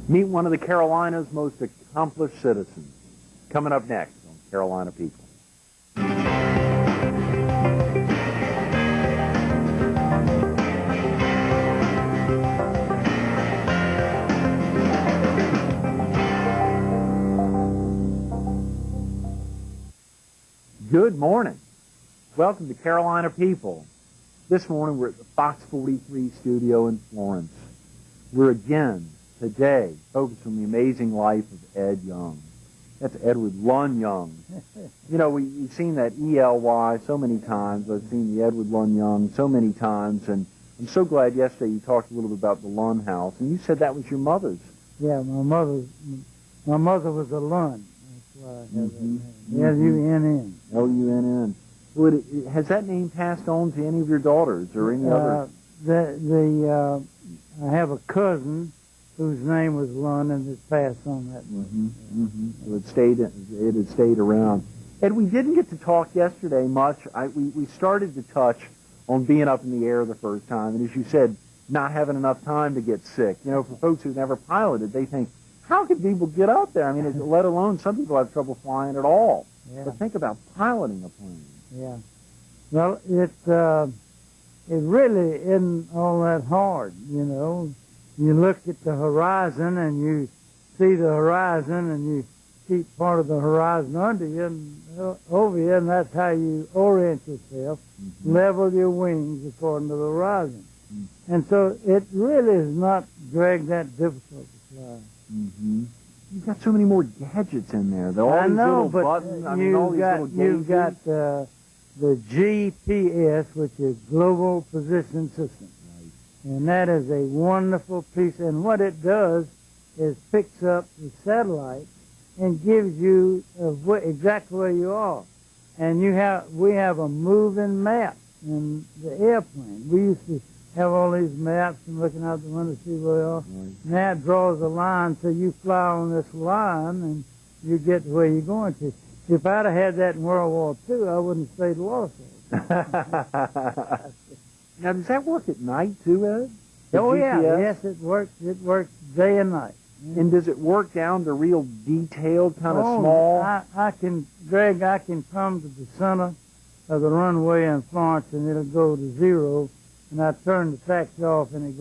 Meet one of the Carolinas' most accomplished citizens. Coming up next on Carolina People. Good morning. Welcome to Carolina People. This morning we're at the Fox 43 studio in Florence. We're again, today, focused on the amazing life of Ed Young. That's Edward Lund Young. You know, we've seen that ELY so many times. I've seen the Edward Lund Young so many times, and I'm so glad yesterday you talked a little bit about the Lund house, and you said that was your mother's. Yeah, my mother was a Lund. That's why I have that name. L-U-N-N. L-U-N-N. Has that name passed on to any of your daughters or any other? I have a cousin whose name was Lund, and it passed on that way. So it had stayed around. Ed, we didn't get to talk yesterday much. We started to touch on being up in the air the first time, and as you said, not having enough time to get sick. You know, for folks who've never piloted, they think, how can people get up there? I mean, let alone some people have trouble flying at all. Yeah. But think about piloting a plane. Yeah. Well, it really isn't all that hard, you know. You look at the horizon and you see the horizon and you keep part of the horizon under you and over you, and that's how you orient yourself, level your wings according to the horizon. And so it really is not, Greg, that difficult to fly. You've got so many more gadgets in there. I know, little but buttons. I mean, all these little you've gauges. got the GPS, which is Global Position System. Right. And that is a wonderful piece. And what it does is picks up the satellite and gives you exactly where you are. And we have a moving map in the airplane. We used to have all these maps and looking out the window to see where you are. Right. Now it draws a line, so you fly on this line and you get to where you're going to. If I'd have had that in World War II, I wouldn't have stayed lost. Now, does that work at night too, Ed? Oh, yeah. Yes, it works. It works day and night. Yeah. And does it work down to real detailed, kind of small? Greg, I can come to the center of the runway in Florence, and it'll go to 0. And I turn the taxi off, and it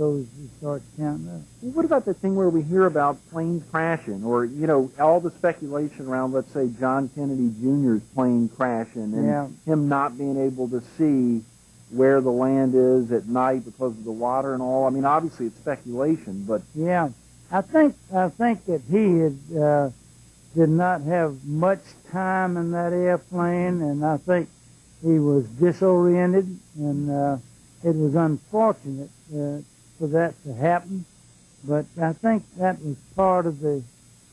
starts counting up. Well, what about the thing where we hear about planes crashing, or, you know, all the speculation around, let's say, John Kennedy Jr.'s plane crashing, and him not being able to see where the land is at night because of the water and all? I mean, obviously it's speculation, but... Yeah, I think that he did not have much time in that airplane, and I think he was disoriented, and... it was unfortunate for that to happen, but I think that was part of the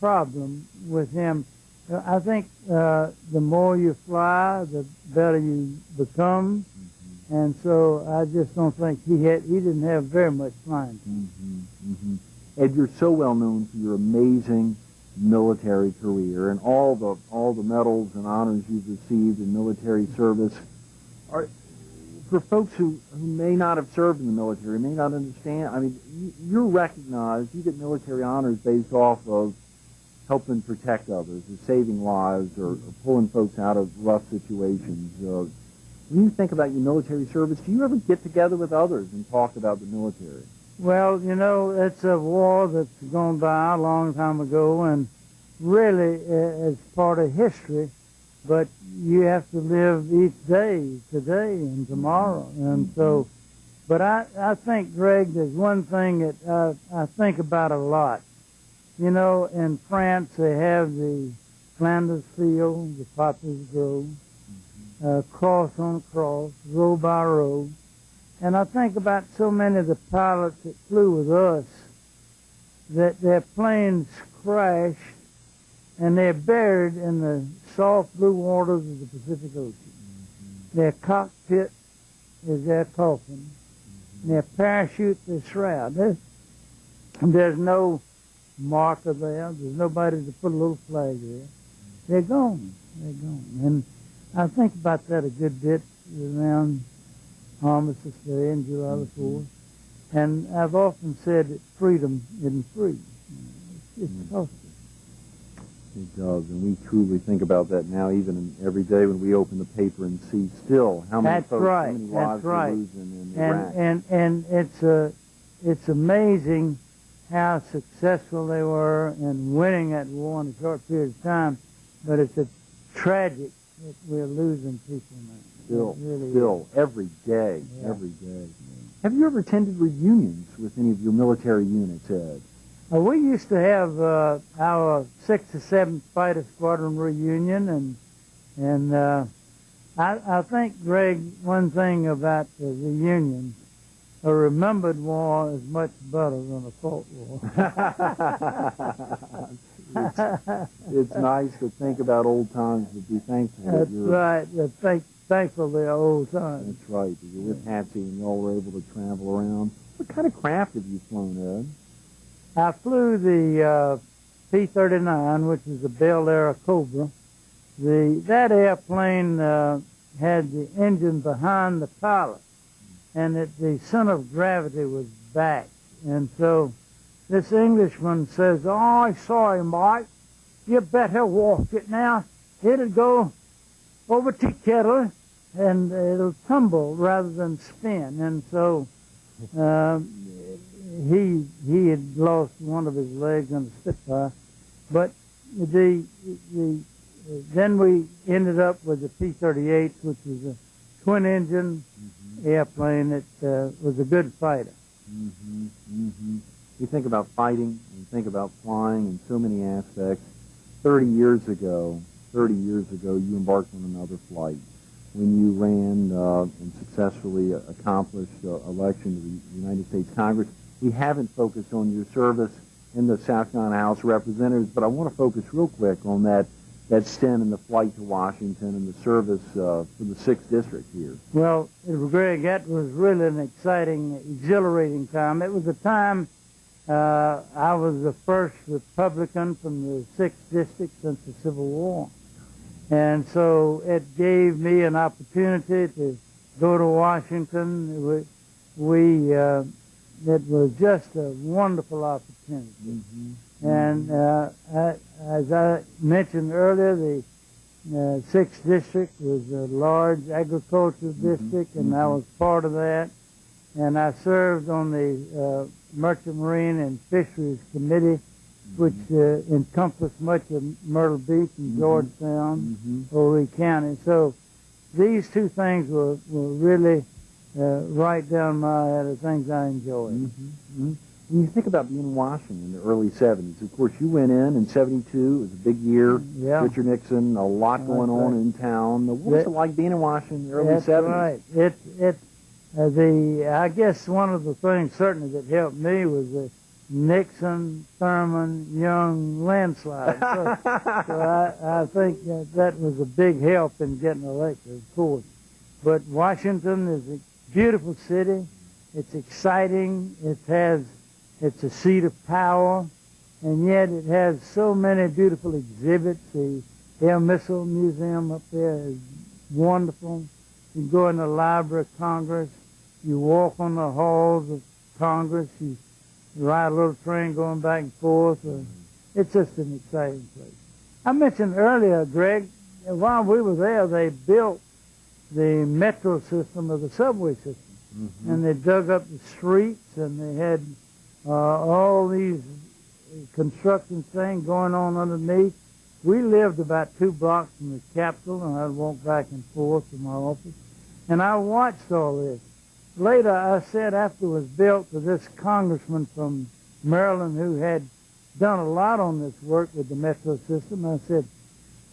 problem with him. I think the more you fly, the better you become, and so I just don't think he didn't have very much flying time. Ed, you're so well known for your amazing military career and all the medals and honors you've received in military service. For folks who may not have served in the military, may not understand, I mean, you're recognized, you get military honors based off of helping protect others, or saving lives, or pulling folks out of rough situations. When you think about your military service, do you ever get together with others and talk about the military? Well, you know, it's a war that's gone by a long time ago, and really it's part of history. But you have to live each day, today and tomorrow. And so, but I think, Greg, there's one thing that I think about a lot. You know, in France, they have the Flanders field, the poplars grow, cross on cross, row by row. And I think about so many of the pilots that flew with us, that their planes crashed, and they're buried in the soft blue waters of the Pacific Ocean. Their cockpit is their coffin. Their parachute, their shroud. There's no marker there. There's nobody to put a little flag there. They're gone. They're gone. And I think about that a good bit around Armistice Day and July the 4th. And I've often said that freedom isn't free. It's tough. It does, and we truly think about that now, even every day when we open the paper and see still how many That's folks, right. how many That's lives right. are losing in Iraq. And it's amazing how successful they were in winning that war in a short period of time, but it's a tragic that we're losing people now. Still, really still, every day, Yeah. every day. Have you ever attended reunions with any of your military units, Ed? We used to have our 6th or 7th Fighter Squadron reunion, and I think, Greg, one thing about the reunions, a remembered war is much better than a fought war. It's nice to think about old times, but be thankful that That's you're... right. Thankful they're old times. That's right, that you're with Hatsy and you all were able to travel around. What kind of craft have you flown, Ed? I flew the P-39, which is a Bell Air Cobra. That airplane had the engine behind the pilot, and the center of gravity was back. And so this Englishman says, "Oh, sorry, Mike, you better walk it now. It'll go over tea kettle, and it'll tumble rather than spin." And so he had lost one of his legs on the Spitfire, but then we ended up with the P-38, which was a twin-engine airplane that was a good fighter. You think about fighting, you think about flying in so many aspects. 30 years ago, you embarked on another flight when you ran and successfully accomplished election to the United States Congress. We haven't focused on your service in the South Carolina House of Representatives, but I want to focus real quick on that stint in the flight to Washington and the service for the 6th District here. Well, Greg, that was really an exciting, exhilarating time. It was a time I was the first Republican from the 6th District since the Civil War. And so it gave me an opportunity to go to Washington. It was just a wonderful opportunity. And as I mentioned earlier, the 6th District was a large agricultural district, and I was part of that. And I served on the Merchant Marine and Fisheries Committee, which encompassed much of Myrtle Beach and Georgetown, Horry County. So these two things were really right down my head of things I enjoyed. When you think about being in Washington in the early 70s, of course, you went in 72. It was a big year. Yeah. Richard Nixon, a lot going on in town. What was it like being in Washington in the early 70s? That's right. I guess one of the things certainly that helped me was the Nixon, Thurman, Young landslide. So I think that was a big help in getting elected, of course. But Washington is a beautiful city. It's exciting. It's a seat of power, and yet it has so many beautiful exhibits. The Air Missile Museum up there is wonderful. You go in the Library of Congress. You walk on the halls of Congress. You ride a little train going back and forth. It's just an exciting place. I mentioned earlier, Greg, while we were there, they built the metro system of the subway system. And they dug up the streets, and they had all these construction things going on underneath. We lived about 2 blocks from the Capitol, and I'd walk back and forth to my office. And I watched all this. Later, I said, after it was built, to this congressman from Maryland who had done a lot on this work with the metro system, I said,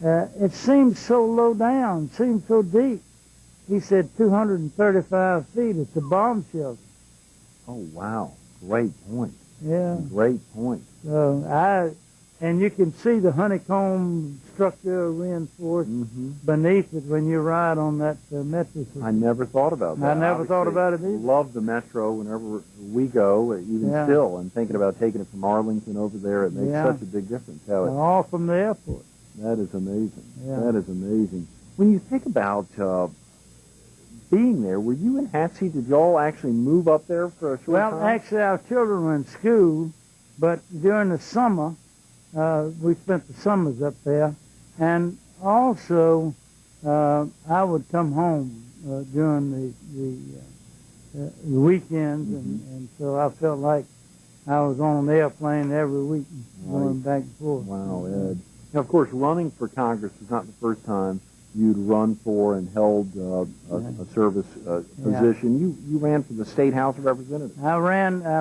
it seems so low down, seems so deep. He said 235 feet. It's a bomb shelter. Oh, wow. Great point. Yeah. Great point. And you can see the honeycomb structure reinforced beneath it when you ride on that metro system. I never thought about that. I never thought about it either. Love the metro whenever we go, even still, and thinking about taking it from Arlington over there, it makes such a big difference. All from the airport. That is amazing. Yeah. That is amazing. When you think about being there, were you and Hatsy, did y'all actually move up there for a short time? Well, actually, our children were in school, but during the summer, we spent the summers up there, and also I would come home during the weekends, and so I felt like I was on an airplane every week going back and forth. Wow, Ed. Now, of course, running for Congress was not the first time you'd run for and held a service position. You ran for the State House of Representatives. I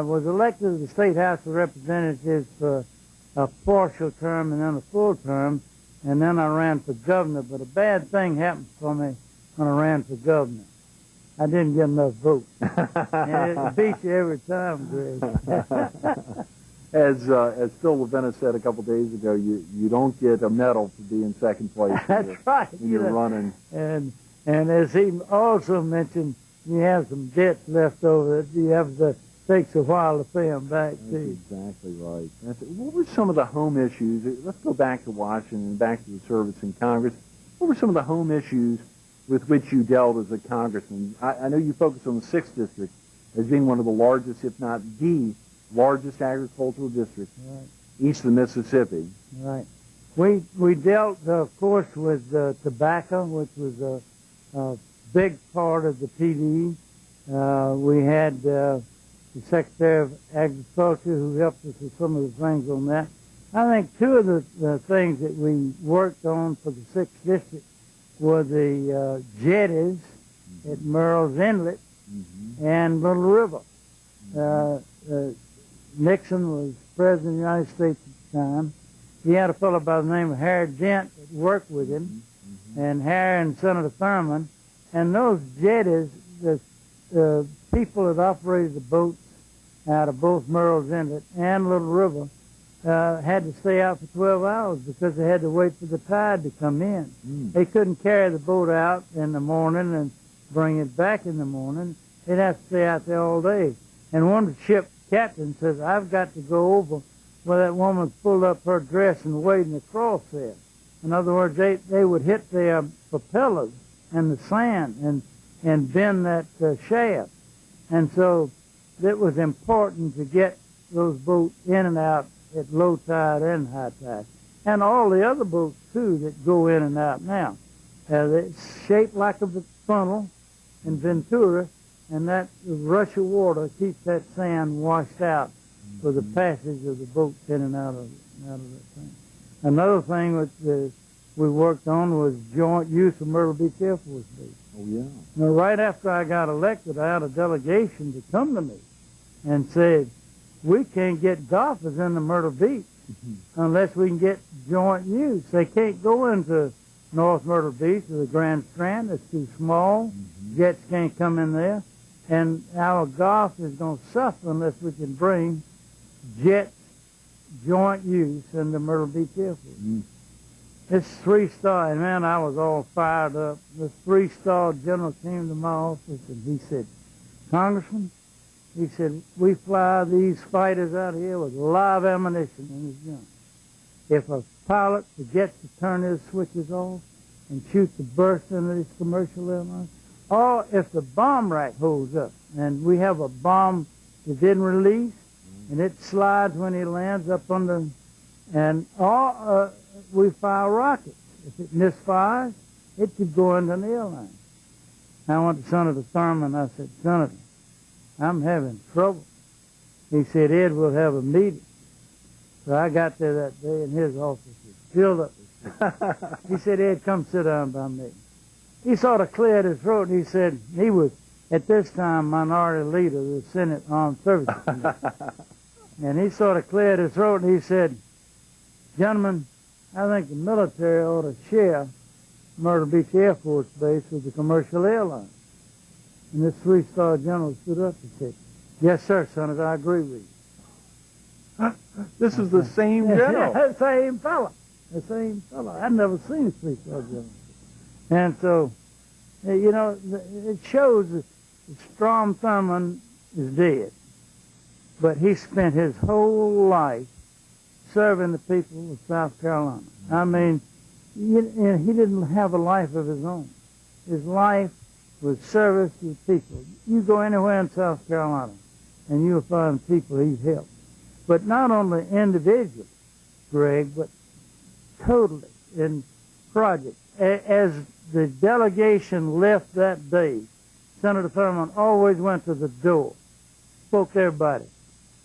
was elected to the State House of Representatives for a partial term and then a full term, and then I ran for governor. But a bad thing happened for me when I ran for governor. I didn't get enough votes. And it beats you every time, Greg. As Phil Lavena said a couple days ago, you don't get a medal to be in second place. That's right. When you're running. And as he also mentioned, you have some debts left over that you have to takes a while to pay them back too. That's exactly right. What were some of the home issues? Let's go back to Washington and back to the service in Congress. What were some of the home issues with which you dealt as a congressman? I know you focus on the 6th District as being one of the largest, if not the largest agricultural district east of the Mississippi. Right. We dealt, of course, with tobacco, which was a big part of the PD. We had the Secretary of Agriculture who helped us with some of the things on that. I think two of the things that we worked on for the 6th District were the jetties at Murrells Inlet and Little River. Nixon was President of the United States at the time. He had a fellow by the name of Harry Dent that worked with him, and Harry and Senator Thurman. And those jetties, the people that operated the boats out of both Murrells Inlet and Little River had to stay out for 12 hours because they had to wait for the tide to come in. They couldn't carry the boat out in the morning and bring it back in the morning. They'd have to stay out there all day. And one of the ship captain says, I've got to go over where that woman pulled up her dress and wading across there. In other words, they would hit their propellers in the sand and bend that shaft. And so it was important to get those boats in and out at low tide and high tide. And all the other boats, too, that go in and out now. They're shaped like a funnel in Ventura, and that rush of water keeps that sand washed out for the passage of the boats in and out of that thing. Another thing that we worked on was joint use of Myrtle Beach Air Force Base. Oh, yeah. Now, right after I got elected, I had a delegation to come to me and said, we can't get golfers into Myrtle Beach unless we can get joint use. They can't go into North Myrtle Beach or the Grand Strand. It's too small. Jets can't come in there. And our golf is going to suffer unless we can bring jet joint use into Myrtle Beach Airport. This 3-star, and man, I was all fired up. This 3-star general came to my office and he said, Congressman, he said, we fly these fighters out here with live ammunition in his gun. If a pilot forgets to turn his switches off and shoots a burst into this commercial airline, or if the bomb rack holds up and we have a bomb that didn't release and it slides when it lands up under, and we fire rockets. If it misfires, it could go into an airline. I went to Senator Thurman. I said, Senator, I'm having trouble. He said, Ed, we'll have a meeting. So I got there that day and his office was filled up with people. He said, Ed, come sit down by me. He sort of cleared his throat, and he said, he was, at this time, minority leader of the Senate Armed Services Committee. And he sort of cleared his throat, and he said, gentlemen, I think the military ought to share Myrtle Beach Air Force Base with the commercial airline. And this 3-star general stood up and said, yes, sir, Senator, I agree with you. This is the same general. The same fella. The same fella. I'd never seen a 3-star general. And so, you know, it shows that Strom Thurmond is dead. But he spent his whole life serving the people of South Carolina. I mean, he didn't have a life of his own. His life was service to the people. You go anywhere in South Carolina, and you'll find people he's helped. But not only individually, Greg, but totally in project. As the delegation left that day, Senator Thurmond always went to the door, spoke to everybody.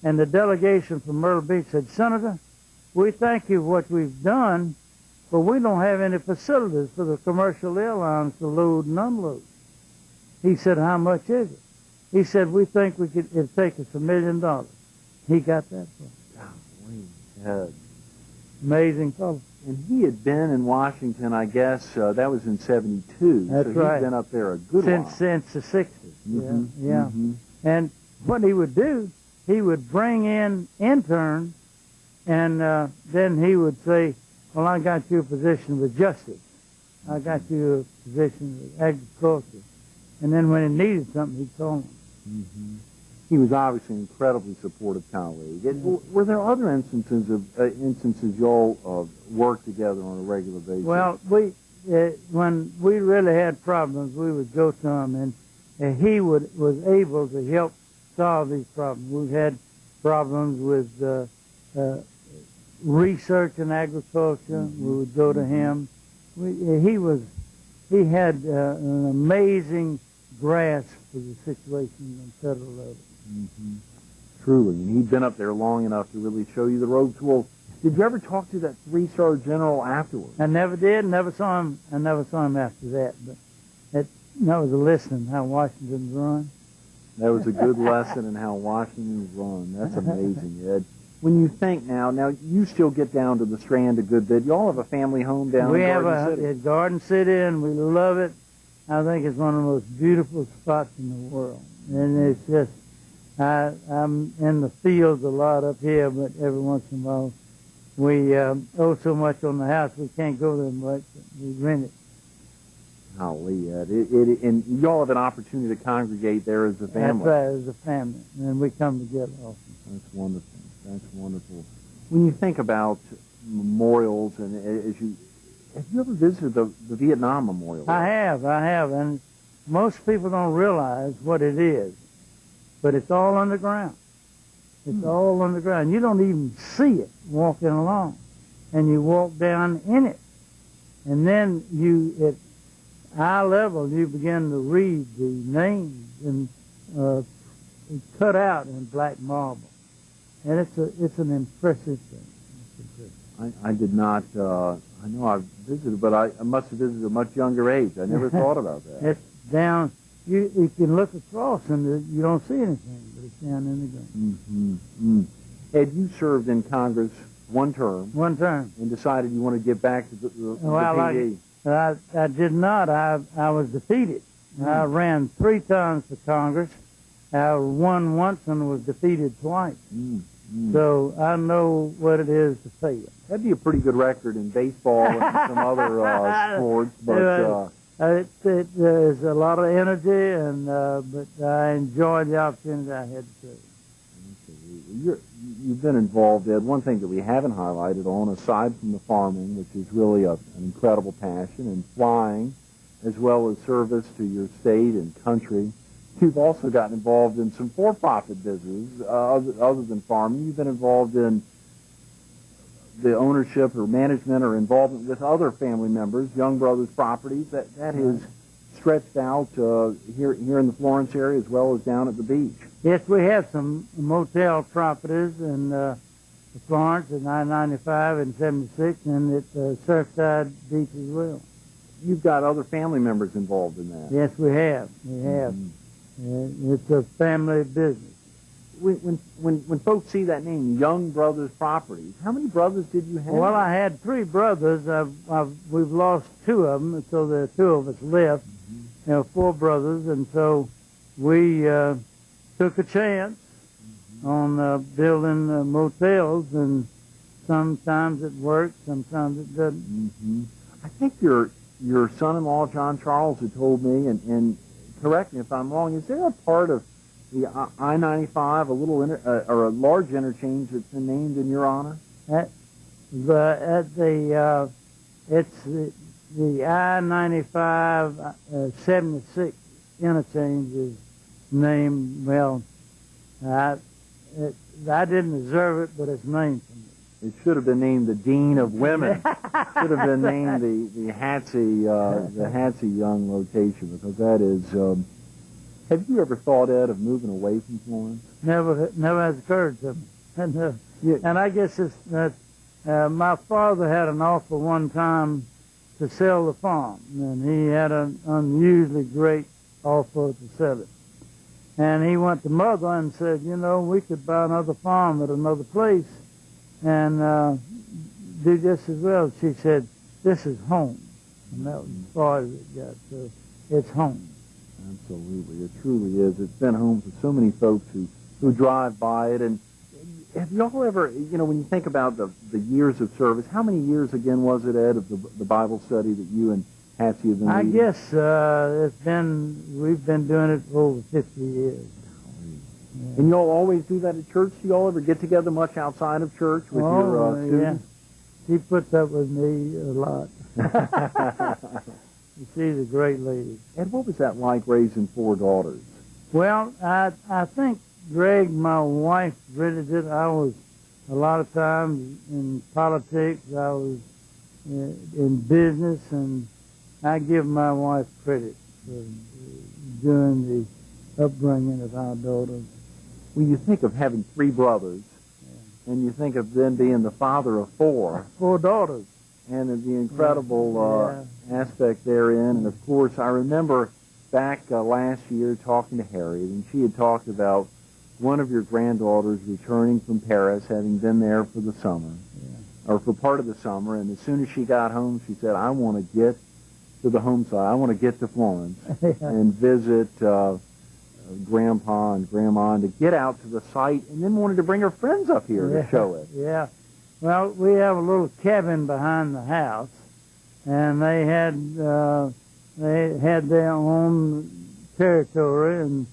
And the delegation from Myrtle Beach said, Senator, we thank you for what we've done, but we don't have any facilities for the commercial airlines to load and unload. He said, how much is it? He said, we think it'd take us $1 million. He got that for us. Golly, amazing fellow. And he had been in Washington, I guess, that was in 72. That's so right. He's been up there a good while. Since the 60s. Mm-hmm. Yeah. Mm-hmm. And what he would do, he would bring in interns, and then he would say, well, I got you a position with justice. I got you a position with agriculture. And then when he needed something, he'd call him. Mm-hmm. He was obviously an incredibly supportive colleague. Were there other instances y'all worked together on a regular basis? Well, when we really had problems, we would go to him, and he was able to help solve these problems. We've had problems with research in agriculture. Mm-hmm. We would go to him. He had an amazing grasp for the situation on federal level. Mm-hmm. Truly, and he'd been up there long enough to really show you the ropes. Well, did you ever talk to that 3-star general afterwards? I never did. Never saw him. I never saw him after that. But that was a lesson how Washington's run. That was a good lesson in how Washington's run. That's amazing, Ed. When you think now you still get down to the Strand a good bit. You all have a family home down in Garden City. We have a Garden City, and we love it. I think it's one of the most beautiful spots in the world. And it's just, I'm in the fields a lot up here, but every once in a while we owe so much on the house we can't go there much. We rent it. Golly, Ed. And y'all have an opportunity to congregate there as a family. That's right, as a family. And we come together often. That's wonderful. That's wonderful. When you think about memorials, and have you ever visited the Vietnam Memorial? I have, and most people don't realize what it is, but it's all underground. It's all underground. You don't even see it walking along, and you walk down in it, and then at eye level you begin to read the names and cut out in black marble, and it's an impressive thing. I did not. I know I've visited, but I must have visited at a much younger age. I never thought about that. It's down. You can look across and you don't see anything, but it's down in the ground. Mm-hmm. Mm. Ed, you served in Congress one term. One term. And decided you want to get back to the PD. I did not. I was defeated. I ran 3 times for Congress. I won once and was defeated twice. So I know what it is to fail. That'd be a pretty good record in baseball and some other sports, but there's a lot of energy, and but I enjoyed the opportunity I had to serve. You've been involved, Ed. One thing that we haven't highlighted on, aside from the farming, which is really an incredible passion, and flying, as well as service to your state and country, you've also gotten involved in some for-profit business other than farming. You've been involved in the ownership or management or involvement with other family members, Young Brothers Properties. That has stretched out here in the Florence area as well as down at the beach. Yes, we have some motel properties in Florence at I-95 and 76, and at Surfside Beach as well. You've got other family members involved in that. Yes, we have. We have. It's a family business. When folks see that name, Young Brothers Properties, how many brothers did you have? Well, I had 3 brothers. We've lost 2 of them, so there are 2 of us left. There are 4 brothers, and so we took a chance on building motels, and sometimes it works, sometimes it doesn't. I think your son-in-law, John Charles, had told me, and correct me if I'm wrong, is there a part of the I-95, or a large interchange that's been named in your honor? It's the I-95 76 interchange is named, well, I didn't deserve it, but it's named for me. It should have been named the Dean of Women. Should have been named the Hatsy Young location, because that is. Have you ever thought, Ed, of moving away from Florence? Never has occurred to me. And, Yeah. and I guess it's that my father had an offer one time to sell the farm, and he had an unusually great offer to sell it. And he went to Mother and said, you know, we could buy another farm at another place and do just as well. She said, this is home. And that was as far as it got. So it's home. Absolutely. It truly is. It's been home for so many folks who drive by it. And have y'all ever, you know, when you think about the years of service, how many years again was it, Ed, of the Bible study that you and Hatsy have been I leading? guess we've been doing it for over 50 years. Yeah. And y'all always do that at church? Do y'all ever get together much outside of church with your students? Yeah. She puts up with me a lot. She's a great lady. And what was that like, raising 4 daughters? Well, I think Greg, my wife, really did. I was a lot of times in politics. I was in business, and I give my wife credit for doing the upbringing of our daughters. When you think of having 3 brothers, and you think of then being the father of 4. 4 daughters. And the incredible aspect therein. And, of course, I remember back last year talking to Harriet, and she had talked about one of your granddaughters returning from Paris, having been there for the summer, or for part of the summer, and as soon as she got home, she said, I want to get to the home side. I want to get to Florence and visit Grandpa and Grandma, and to get out to the site, and then wanted to bring her friends up here to show it. Yeah. Well, we have a little cabin behind the house, and they had their own territory and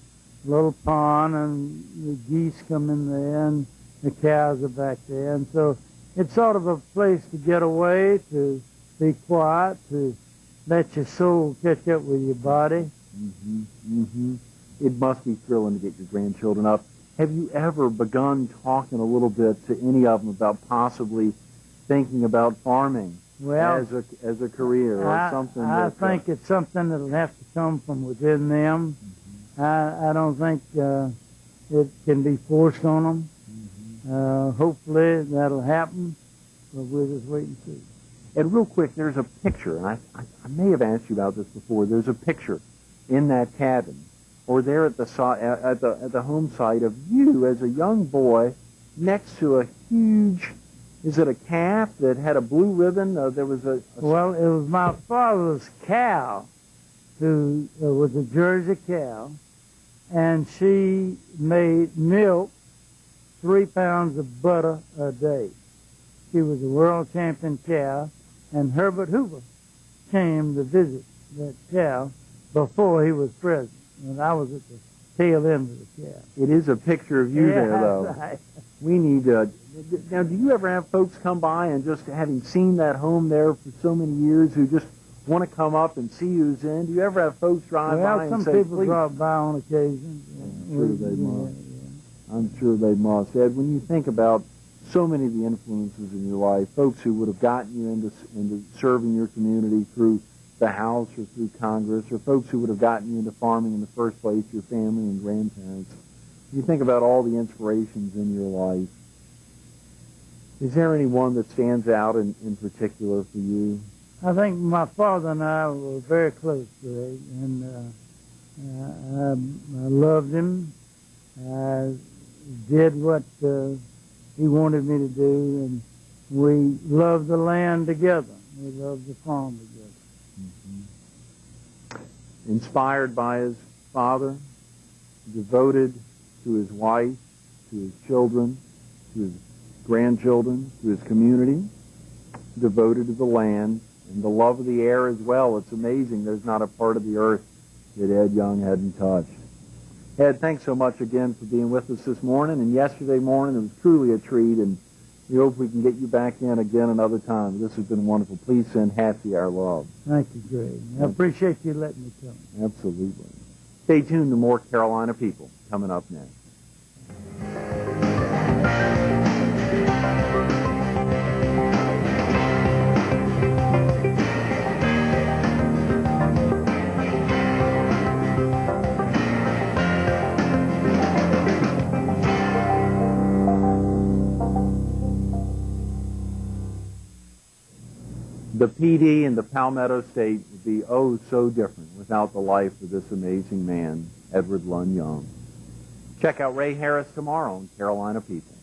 a little pond, and the geese come in there, and the cows are back there, and so it's sort of a place to get away, to be quiet, to let your soul catch up with your body. Mm-hmm. Mm-hmm. It must be thrilling to get your grandchildren up. Have you ever begun talking a little bit to any of them about possibly thinking about farming as a career or something? I think it's something that'll have to come from within them. Mm-hmm. I don't think it can be forced on them. Mm-hmm. Hopefully that'll happen, but we'll just wait and see. And real quick, there's a picture, and I may have asked you about this before. There's a picture in that cabin, or there at the home site, of you as a young boy next to a huge, is it a calf that had a blue ribbon? There was Well, it was my father's cow, who was a Jersey cow, and she made milk 3 pounds of butter a day. She was a world champion cow, and Herbert Hoover came to visit that cow before he was president. And I was at the tail end of the cow. It is a picture of you there, though. Right. We need now, do you ever have folks come by and just having seen that home there for so many years who just want to come up and see who's in? Do you ever have folks drive by and say, some people please? drop by on occasion. I'm sure they must. Yeah. I'm sure they must. Ed, when you think about so many of the influences in your life, folks who would have gotten you into serving your community through the House or through Congress, or folks who would have gotten you into farming in the first place, your family and grandparents, you think about all the inspirations in your life. Is there any one that stands out in particular for you? I think my father and I were very close, Greg, and I loved him. I did what he wanted me to do, and we loved the land together. We loved the farm together. Mm-hmm. Inspired by his father, devoted to his wife, to his children, to his grandchildren, to his community, devoted to the land and the love of the air as well. It's amazing there's not a part of the earth that Ed Young hadn't touched. Ed, thanks so much again for being with us this morning and yesterday morning. It was truly a treat, and we hope we can get you back in again another time. This has been wonderful. Please send Hatsy our love. Thank you, Greg. I appreciate you letting me come. Absolutely. Stay tuned to more Carolina People coming up next. the PD and the Palmetto State would be oh so different without the life of this amazing man, Edward Lund Young. Check out Ray Harris tomorrow on Carolina People.